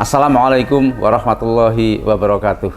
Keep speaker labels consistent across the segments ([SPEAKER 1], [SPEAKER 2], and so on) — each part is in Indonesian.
[SPEAKER 1] Assalamualaikum warahmatullahi wabarakatuh.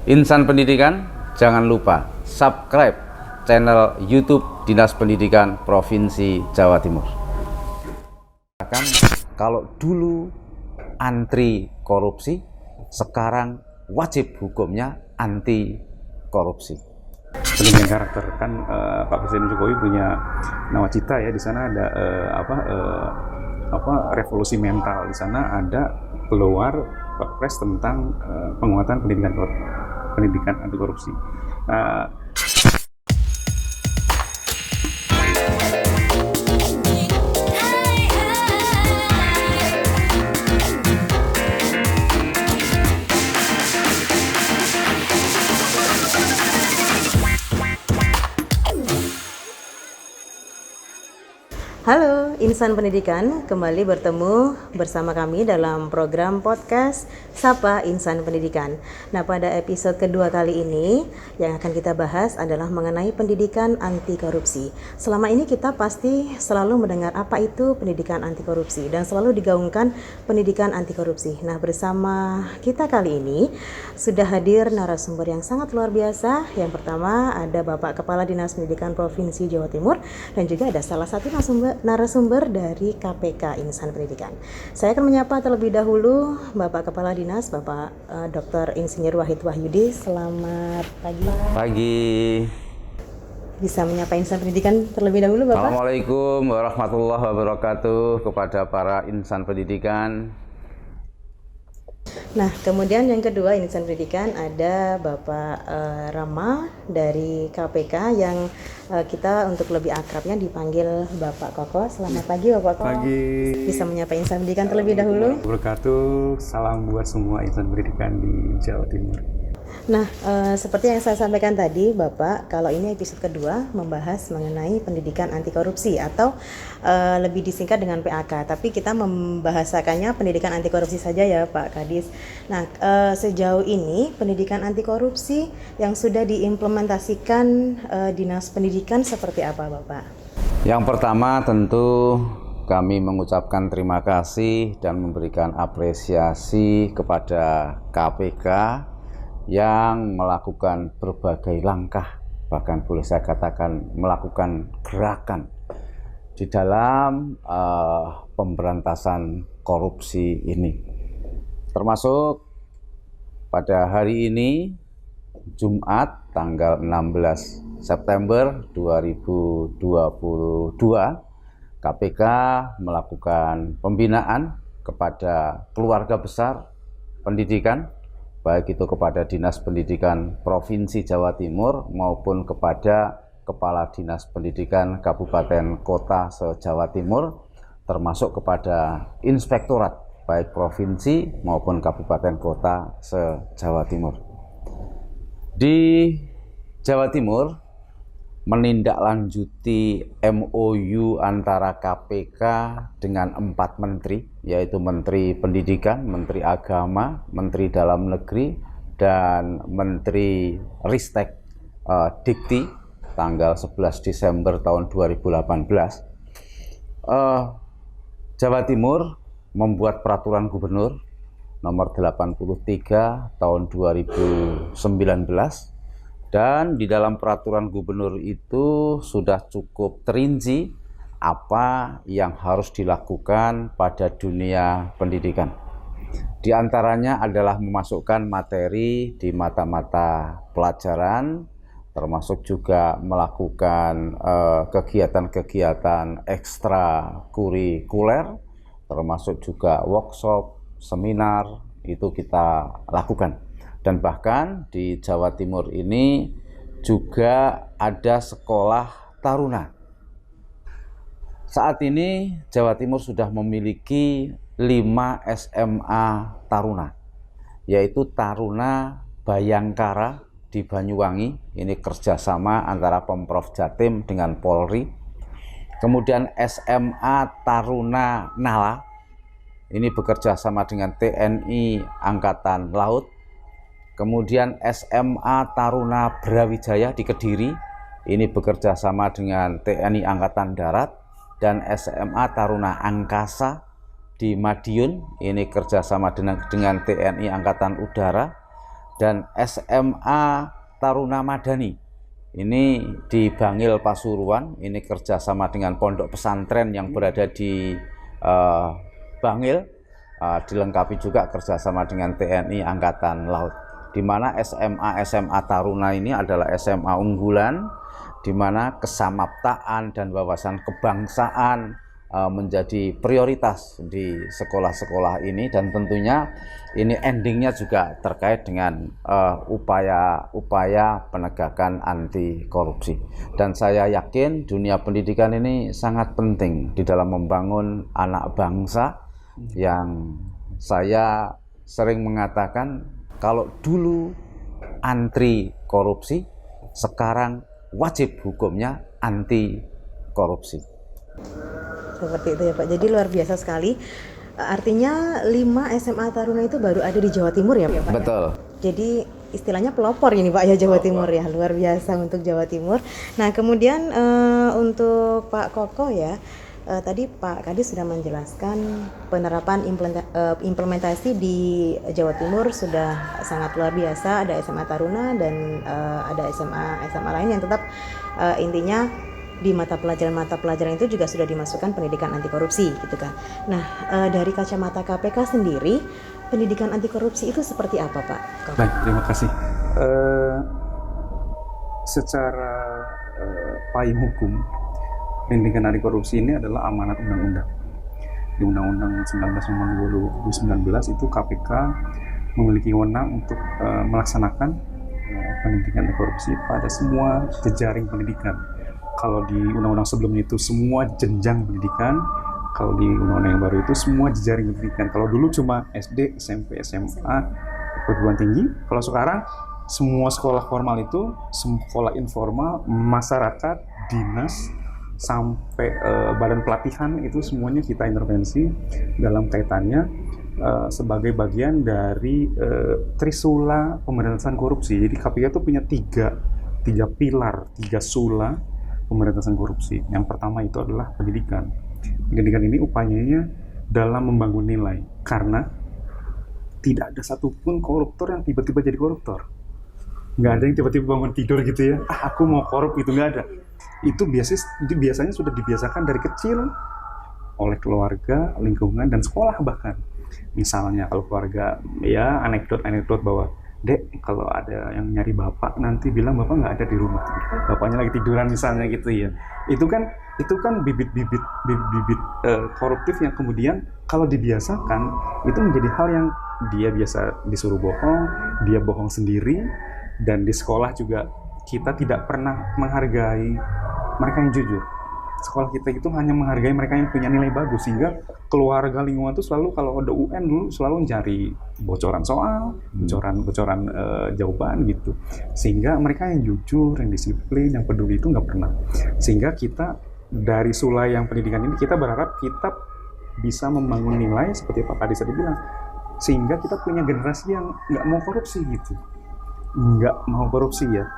[SPEAKER 1] Insan pendidikan, jangan lupa subscribe channel YouTube Dinas Pendidikan Provinsi Jawa Timur. Kalau dulu antri korupsi, sekarang wajib hukumnya anti korupsi.
[SPEAKER 2] Pendidikan karakter kan Pak Presiden Jokowi punya nawacita ya, di sana ada revolusi mental. Di sana ada keluar Perpres tentang penguatan pendidikan anti korupsi.
[SPEAKER 3] Halo, insan pendidikan, kembali bertemu bersama kami dalam program podcast Sapa Insan Pendidikan. Nah, pada episode kedua kali ini yang akan kita bahas adalah mengenai pendidikan anti korupsi. Selama ini kita pasti selalu mendengar apa itu pendidikan anti korupsi dan selalu digaungkan pendidikan anti korupsi. Nah, bersama kita kali ini sudah hadir narasumber yang sangat luar biasa. Yang pertama ada Bapak Kepala Dinas Pendidikan Provinsi Jawa Timur dan juga ada salah satu narasumber dari KPK Insan Pendidikan. Saya akan menyapa terlebih dahulu Bapak Kepala Dinas, Bapak Dr. Insinyur Wahid Wahyudi. Selamat pagi.
[SPEAKER 1] Pagi.
[SPEAKER 3] Bisa menyapa Insan Pendidikan terlebih dahulu, Bapak.
[SPEAKER 1] Assalamualaikum warahmatullahi wabarakatuh kepada para insan pendidikan.
[SPEAKER 3] Nah, kemudian yang kedua insan pendidikan ada Bapak Rama dari KPK yang kita untuk lebih akrabnya dipanggil Bapak Koko. Selamat pagi, Bapak Koko.
[SPEAKER 2] Pagi.
[SPEAKER 3] Bisa menyapa insan pendidikan terlebih dahulu.
[SPEAKER 2] Wabarakatuh. Salam buat semua insan pendidikan di Jawa Timur.
[SPEAKER 3] Nah, seperti yang saya sampaikan tadi, Bapak, kalau ini episode kedua membahas mengenai pendidikan anti korupsi atau lebih disingkat dengan PAK. Tapi kita membahasakannya pendidikan anti korupsi saja ya, Pak Kadis. Nah, sejauh ini pendidikan anti korupsi yang sudah diimplementasikan Dinas Pendidikan seperti apa, Bapak?
[SPEAKER 1] Yang pertama tentu kami mengucapkan terima kasih dan memberikan apresiasi kepada KPK yang melakukan berbagai langkah, bahkan boleh saya katakan melakukan gerakan di dalam pemberantasan korupsi ini. Termasuk pada hari ini, Jumat tanggal 16 September 2022, KPK melakukan pembinaan kepada keluarga besar pendidikan, baik itu kepada Dinas Pendidikan Provinsi Jawa Timur maupun kepada Kepala Dinas Pendidikan Kabupaten Kota se-Jawa Timur, termasuk kepada Inspektorat baik Provinsi maupun Kabupaten Kota se-Jawa Timur. Di Jawa Timur menindaklanjuti MOU antara KPK dengan 4 menteri, yaitu Menteri Pendidikan, Menteri Agama, Menteri Dalam Negeri, dan Menteri Ristek Dikti tanggal 11 Desember tahun 2018. Jawa Timur membuat peraturan gubernur nomor 83 tahun 2019. Dan di dalam peraturan gubernur itu sudah cukup terinci apa yang harus dilakukan pada dunia pendidikan. Di antaranya adalah memasukkan materi di mata-mata pelajaran, termasuk juga melakukan kegiatan-kegiatan ekstrakurikuler, termasuk juga workshop, seminar, itu kita lakukan. Dan bahkan di Jawa Timur ini juga ada sekolah taruna. Saat ini Jawa Timur sudah memiliki 5 SMA taruna, yaitu Taruna Bayangkara di Banyuwangi, ini kerjasama antara Pemprov Jatim dengan Polri. Kemudian SMA Taruna Nala, ini bekerja sama dengan TNI Angkatan Laut. Kemudian SMA Taruna Brawijaya di Kediri, ini bekerja sama dengan TNI Angkatan Darat. Dan SMA Taruna Angkasa di Madiun, ini kerjasama dengan TNI Angkatan Udara, dan SMA Taruna Madani, ini di Bangil Pasuruan, ini kerjasama dengan pondok pesantren yang berada di Bangil, dilengkapi juga kerjasama dengan TNI Angkatan Laut, di mana SMA Taruna ini adalah SMA unggulan, di mana kesamaptaan dan wawasan kebangsaan menjadi prioritas di sekolah-sekolah ini, dan tentunya ini endingnya juga terkait dengan upaya penegakan anti korupsi. Dan saya yakin dunia pendidikan ini sangat penting di dalam membangun anak bangsa, yang saya sering mengatakan kalau dulu antri korupsi, sekarang wajib hukumnya anti korupsi.
[SPEAKER 3] Seperti itu ya Pak. Jadi luar biasa sekali. Artinya 5 SMA Taruna itu baru ada di Jawa Timur ya Pak?
[SPEAKER 1] Betul.
[SPEAKER 3] Jadi istilahnya pelopor ini Pak ya Jawa Timur ya. Luar biasa untuk Jawa Timur. Nah kemudian untuk Pak Koko ya, tadi Pak Kadis sudah menjelaskan penerapan implementasi di Jawa Timur sudah sangat luar biasa. Ada SMA Taruna dan ada SMA lain yang tetap intinya di mata pelajaran itu juga sudah dimasukkan pendidikan anti korupsi gitu kan. Nah dari kacamata KPK sendiri, pendidikan anti korupsi itu seperti apa Pak?
[SPEAKER 2] Baik, terima kasih. Secara payung hukum, pendidikan anti korupsi ini adalah amanat undang-undang. Di Undang-Undang 19 Nomor 2019 itu KPK memiliki wewenang untuk melaksanakan pendidikan anti korupsi pada semua jejaring pendidikan. Kalau di undang-undang sebelumnya itu semua jenjang pendidikan, kalau di undang-undang yang baru itu semua jejaring pendidikan. Kalau dulu cuma SD, SMP, SMA, perguruan tinggi. Kalau sekarang semua sekolah formal itu, sekolah informal, masyarakat, dinas, sampai badan pelatihan itu semuanya kita intervensi dalam kaitannya sebagai bagian dari Trisula pemberantasan korupsi. Jadi KPK itu punya tiga pilar, 3 sula pemberantasan korupsi. Yang pertama itu adalah pendidikan. Pendidikan ini upayanya dalam membangun nilai, karena tidak ada satupun koruptor yang tiba-tiba jadi koruptor. Nggak ada yang tiba-tiba bangun tidur gitu ya, aku mau korup, itu nggak ada. Itu biasanya sudah dibiasakan dari kecil oleh keluarga, lingkungan, dan sekolah bahkan. Misalnya kalau keluarga, ya anekdot bahwa Dek, kalau ada yang nyari bapak, nanti bilang bapak nggak ada di rumah. Bapaknya lagi tiduran misalnya gitu ya. Itu kan bibit koruptif yang kemudian kalau dibiasakan, itu menjadi hal yang dia biasa disuruh bohong, dia bohong sendiri, dan di sekolah juga kita tidak pernah menghargai mereka yang jujur. Sekolah kita itu hanya menghargai mereka yang punya nilai bagus, sehingga keluarga lingkungan itu selalu kalau ada UN dulu selalu mencari bocoran soal, bocoran jawaban gitu, sehingga mereka yang jujur, yang disiplin, yang peduli itu nggak pernah. Sehingga kita dari sulai yang pendidikan ini kita berharap kita bisa membangun nilai seperti Pak Kadis tadi bilang, sehingga kita punya generasi yang nggak mau korupsi gitu, nggak mau korupsi ya.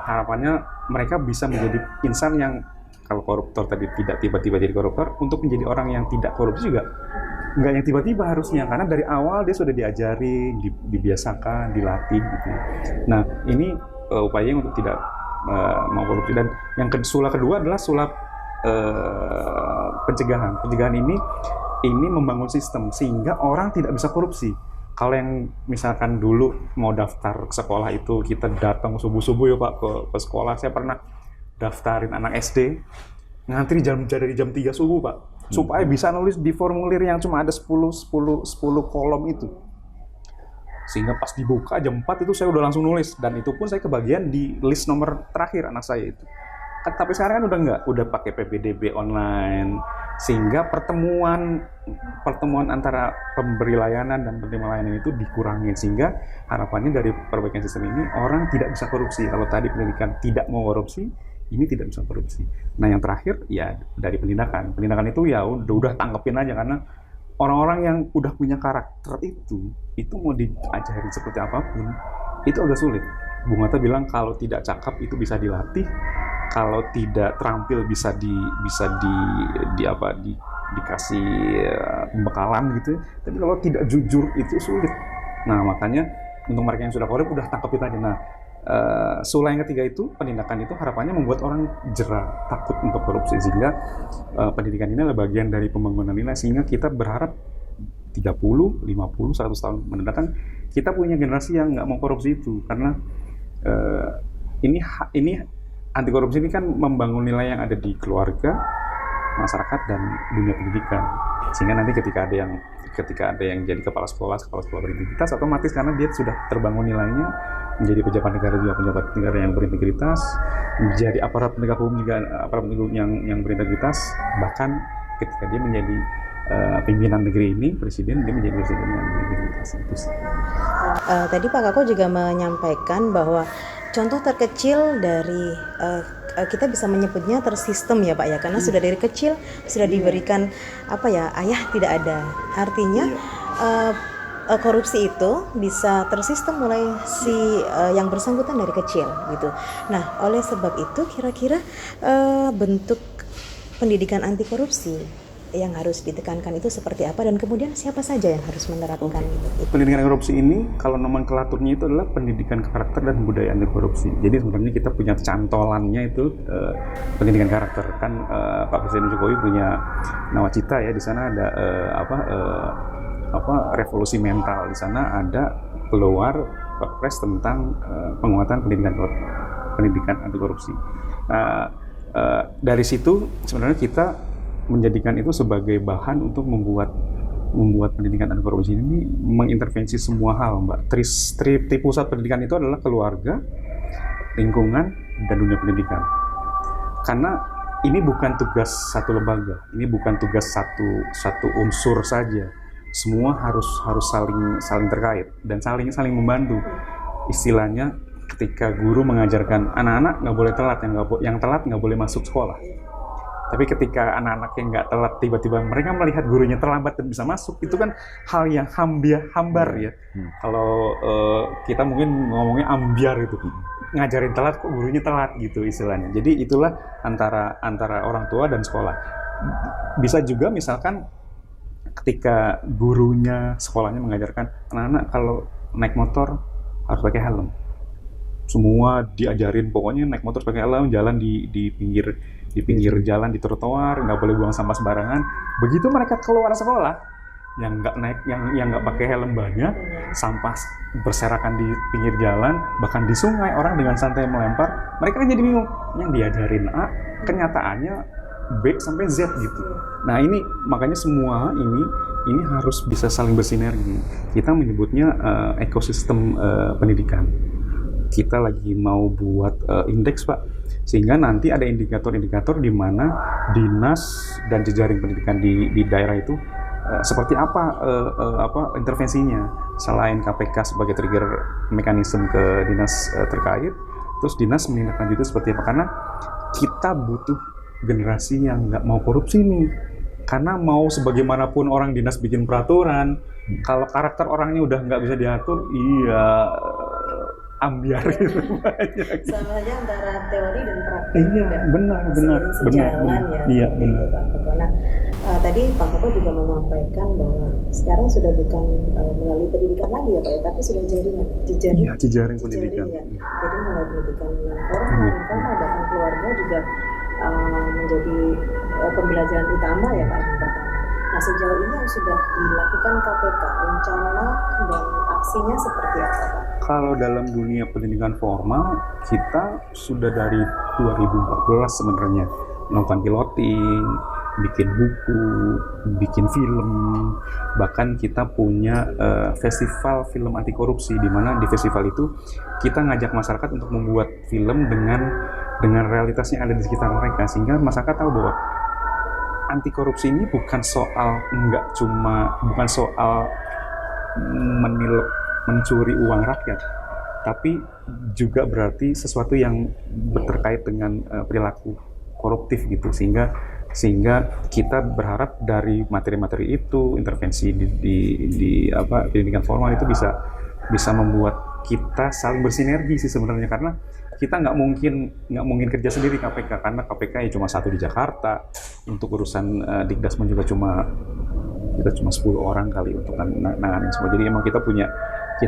[SPEAKER 2] Harapannya mereka bisa menjadi insan yang, kalau koruptor tadi tidak tiba-tiba jadi koruptor, untuk menjadi orang yang tidak korupsi juga nggak yang tiba-tiba harusnya, karena dari awal dia sudah diajari, dibiasakan, dilatih gitu. Nah ini upaya untuk tidak mau korupsi. Dan yang sula kedua adalah sula pencegahan. Pencegahan ini membangun sistem sehingga orang tidak bisa korupsi. Kalau yang misalkan dulu mau daftar ke sekolah itu kita datang subuh-subuh ya Pak ke sekolah. Saya pernah daftarin anak SD, ngantri dari jam 3 subuh Pak, supaya bisa nulis di formulir yang cuma ada 10 kolom itu. Sehingga pas dibuka jam 4 itu saya udah langsung nulis, dan itu pun saya kebagian di list nomor terakhir anak saya itu. Tapi sekarang kan udah enggak, udah pakai PPDB online, sehingga pertemuan antara pemberi layanan dan penerima layanan itu dikurangi, sehingga harapannya dari perbaikan sistem ini orang tidak bisa korupsi. Kalau tadi pendidikan tidak mau korupsi, ini tidak bisa korupsi. Nah yang terakhir ya dari penindakan itu ya udah tanggepin aja, karena orang-orang yang udah punya karakter itu mau diajarin seperti apapun itu agak sulit. Bung Hatta bilang kalau tidak cakap itu bisa dilatih, kalau tidak terampil bisa dikasih pembekalan gitu. Tapi kalau tidak jujur itu sulit. Nah makanya untuk mereka yang sudah korup udah tangkap itu aja. Nah sula yang ketiga itu penindakan itu harapannya membuat orang jera, takut untuk korupsi, sehingga pendidikan ini adalah bagian dari pembangunan nilai, sehingga kita berharap 30, 50, 100 tahun mendatang kita punya generasi yang nggak mau korupsi itu, karena ini anti korupsi ini kan membangun nilai yang ada di keluarga, masyarakat, dan dunia pendidikan, sehingga nanti ketika ada yang jadi kepala sekolah berintegritas, otomatis karena dia sudah terbangun nilainya, menjadi pejabat negara juga pejabat negara yang berintegritas, menjadi aparat penegak hukum juga aparat penegak hukum yang berintegritas, bahkan ketika dia menjadi pimpinan negeri ini, presiden, dia menjadi presiden yang berintegritas.
[SPEAKER 3] Tadi Pak Kako juga menyampaikan bahwa contoh terkecil dari kita bisa menyebutnya tersistem ya Pak ya, karena sudah dari kecil sudah diberikan ayah tidak ada, artinya korupsi itu bisa tersistem mulai yang bersangkutan dari kecil gitu. Nah oleh sebab itu kira-kira bentuk pendidikan anti korupsi yang harus ditekankan itu seperti apa, dan kemudian siapa saja yang harus menerapkan itu?
[SPEAKER 2] Pendidikan anti korupsi ini kalau nomenklaturnya itu adalah pendidikan karakter dan budaya anti korupsi. Jadi sebenarnya kita punya cantolannya itu pendidikan karakter, kan Pak Presiden Jokowi punya nawacita ya, di sana ada revolusi mental, di sana ada keluar Perpres tentang penguatan pendidikan anti korupsi. Dari situ sebenarnya kita menjadikan itu sebagai bahan untuk membuat pendidikan anti korupsi ini mengintervensi semua hal, Mbak. Tri pusat pendidikan itu adalah keluarga, lingkungan, dan dunia pendidikan. Karena ini bukan tugas satu lembaga, ini bukan tugas satu unsur saja. Semua harus saling terkait dan saling membantu. Istilahnya ketika guru mengajarkan anak-anak nggak boleh telat, yang telat nggak boleh masuk sekolah. Tapi ketika anak-anak yang nggak telat tiba-tiba mereka melihat gurunya terlambat dan bisa masuk, itu kan hal yang hambar ya. Kalau kita mungkin ngomongnya ambiar itu, ngajarin telat kok gurunya telat gitu istilahnya. Jadi itulah antara orang tua dan sekolah. Bisa juga misalkan ketika gurunya sekolahnya mengajarkan anak-anak kalau naik motor harus pakai helm. Semua diajarin pokoknya naik motor pakai helm, jalan di pinggir jalan, di trotoar, nggak boleh buang sampah sembarangan. Begitu mereka keluar sekolah, yang nggak pakai helm banyak, sampah berserakan di pinggir jalan, bahkan di sungai orang dengan santai melempar, mereka kan jadi bingung. Yang diajarin A, kenyataannya B sampai Z gitu. Nah ini makanya semua ini harus bisa saling bersinergi. Kita menyebutnya ekosistem pendidikan. Kita lagi mau buat indeks Pak, sehingga nanti ada indikator-indikator di mana dinas dan jejaring pendidikan di daerah itu seperti apa intervensinya, selain KPK sebagai trigger mekanisme ke dinas terkait, terus dinas menindaklanjuti seperti apa, karena kita butuh generasi yang nggak mau korupsi nih, karena mau sebagaimanapun orang dinas bikin peraturan, kalau karakter orangnya udah nggak bisa diatur, ambiar gitu banyak.
[SPEAKER 3] Sama aja antara teori dan praktik.
[SPEAKER 2] Iya, benar. Iya, benar.
[SPEAKER 3] Nah, tadi Pak Koko juga menyampaikan bahwa sekarang sudah bukan melalui pendidikan lagi ya Pak ya, tapi sudah jejaring pendidikan. Ya. Jadi mulai pendidikan informal, bahkan keluarga juga menjadi pembelajaran utama ya Pak yang pertama. Nah sejauh ini yang sudah dilakukan KPK, rencana dan aksinya seperti apa Pak?
[SPEAKER 2] Kalau dalam dunia pendidikan formal, kita sudah dari 2014 sebenarnya melakukan piloting, bikin buku, bikin film, bahkan kita punya festival film anti korupsi, di mana di festival itu kita ngajak masyarakat untuk membuat film dengan realitasnya ada di sekitar mereka, sehingga masyarakat tahu bahwa anti korupsi ini bukan soal mencuri uang rakyat, tapi juga berarti sesuatu yang terkait dengan perilaku koruptif gitu, sehingga kita berharap dari materi-materi itu, intervensi di pendidikan formal itu bisa membuat kita saling bersinergi sih sebenarnya, karena kita nggak mungkin kerja sendiri KPK, karena KPK ya cuma satu di Jakarta, untuk urusan Dikdasmen juga kita cuma 10 orang kali untuk nanganin semua. Jadi emang kita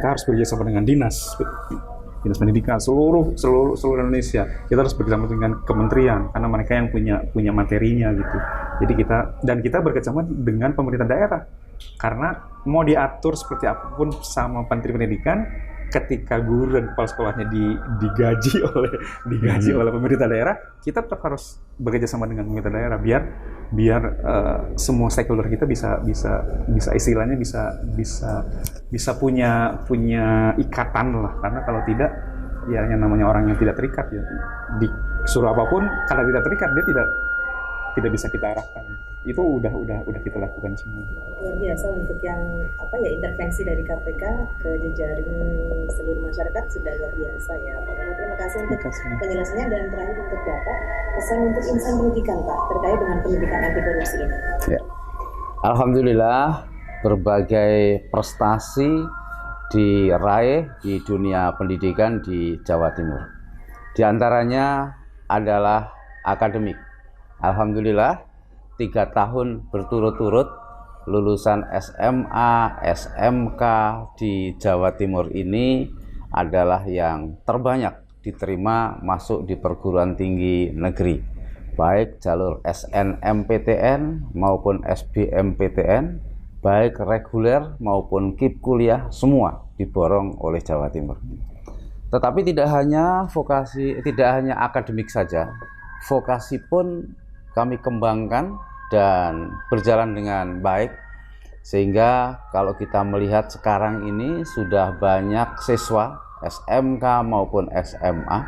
[SPEAKER 2] harus bekerjasama dengan dinas pendidikan seluruh Indonesia. Kita harus bekerjasama dengan kementerian karena mereka yang punya materinya gitu. Jadi kita bekerjasama dengan pemerintah daerah, karena mau diatur seperti apapun sama Menteri Pendidikan, ketika guru dan kepala sekolahnya digaji oleh pemerintah daerah, kita tetap harus bekerja sama dengan pemerintah daerah biar semua stakeholder kita bisa istilahnya bisa punya ikatan lah. Karena kalau tidak, ya yang namanya orang yang tidak terikat, ya disuruh apapun karena tidak terikat dia tidak bisa kita arahkan. Itu udah kita lakukan semua.
[SPEAKER 3] Luar biasa untuk yang intervensi dari KPK ke jejaring seluruh masyarakat sudah luar biasa ya. Terima kasih untuk penjelasannya, dan terakhir untuk Bapak, pesan untuk insan pendidikan Pak terkait dengan pendidikan anti korupsi ini.
[SPEAKER 1] Ya. Alhamdulillah, berbagai prestasi diraih di dunia pendidikan di Jawa Timur. Di antaranya adalah akademik. Alhamdulillah, 3 tahun berturut-turut lulusan SMA, SMK di Jawa Timur ini adalah yang terbanyak diterima masuk di perguruan tinggi negeri, baik jalur SNMPTN maupun SBMPTN, baik reguler maupun KIP kuliah, semua diborong oleh Jawa Timur. Tetapi tidak hanya akademik saja, vokasi pun kami kembangkan dan berjalan dengan baik, sehingga kalau kita melihat sekarang ini sudah banyak siswa SMK maupun SMA,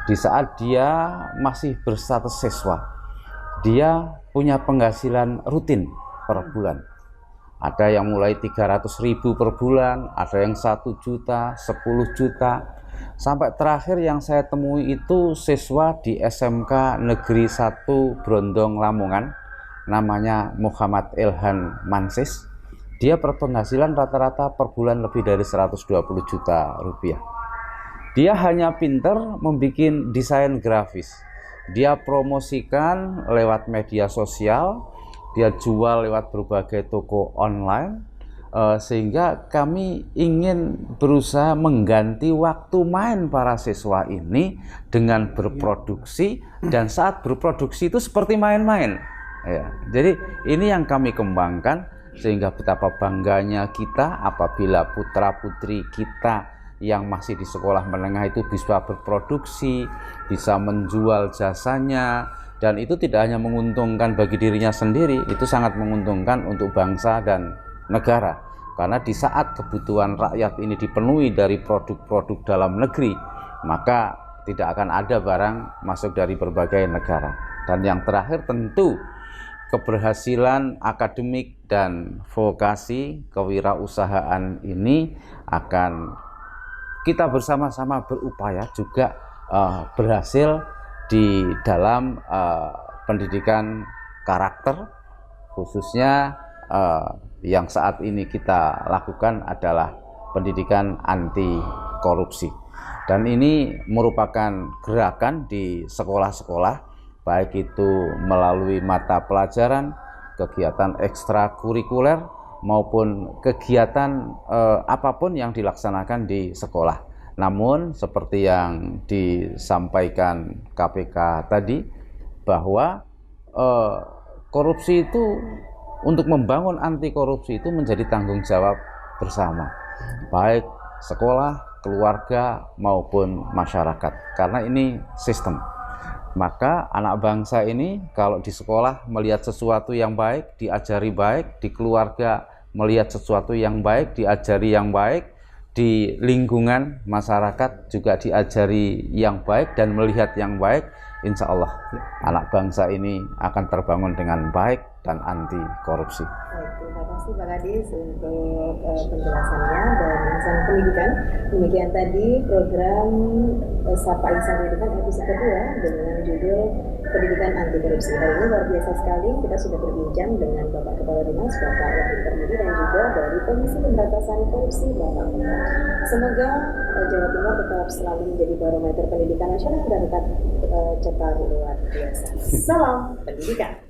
[SPEAKER 1] di saat dia masih berstatus siswa, dia punya penghasilan rutin per bulan. Ada yang mulai 300.000 per bulan, ada yang 1 juta, 10 juta, sampai terakhir yang saya temui itu siswa di SMK Negeri 1 Brondong Lamongan, namanya Muhammad Ilhan Mansis. Dia berpenghasilan rata-rata per bulan lebih dari 120 juta rupiah. Dia hanya pinter membuat desain grafis. Dia promosikan lewat media sosial, dia jual lewat berbagai toko online, sehingga kami ingin berusaha mengganti waktu main para siswa ini dengan berproduksi, dan saat berproduksi itu seperti main-main. Ya, jadi ini yang kami kembangkan, sehingga betapa bangganya kita apabila putra-putri kita yang masih di sekolah menengah itu bisa berproduksi, bisa menjual jasanya, dan itu tidak hanya menguntungkan bagi dirinya sendiri, itu sangat menguntungkan untuk bangsa dan negara. Karena di saat kebutuhan rakyat ini dipenuhi dari produk-produk dalam negeri, maka tidak akan ada barang masuk dari berbagai negara. Dan yang terakhir tentu keberhasilan akademik dan vokasi kewirausahaan ini akan kita bersama-sama berupaya juga berhasil di dalam pendidikan karakter, khususnya yang saat ini kita lakukan adalah pendidikan anti korupsi. Dan ini merupakan gerakan di sekolah-sekolah, baik itu melalui mata pelajaran, kegiatan ekstrakurikuler, maupun kegiatan apapun yang dilaksanakan di sekolah. Namun seperti yang disampaikan KPK tadi, bahwa korupsi itu, untuk membangun anti korupsi itu menjadi tanggung jawab bersama, baik sekolah, keluarga maupun masyarakat, karena ini sistem. Maka anak bangsa ini kalau di sekolah melihat sesuatu yang baik, diajari baik, di keluarga melihat sesuatu yang baik, diajari yang baik, di lingkungan masyarakat juga diajari yang baik dan melihat yang baik, insya Allah anak bangsa ini akan terbangun dengan baik dan anti korupsi.
[SPEAKER 3] Baik, terima kasih Pak Kadis untuk penjelasannya dan insan pendidikan. Demikian tadi program Sapa Insan Pendidikan episode kedua dengan judul Pendidikan Anti Korupsi. Hari ini luar biasa sekali, kita sudah berbincang dengan Bapak Kepala Dinas, Bapak Wahid Permudi, dan juga dari Komisi Pemberantasan Korupsi, Bapak Pemda. Semoga Jawa Timur tetap selalu menjadi barometer pendidikan nasional dan tetap cetar luar biasa. Salam pendidikan.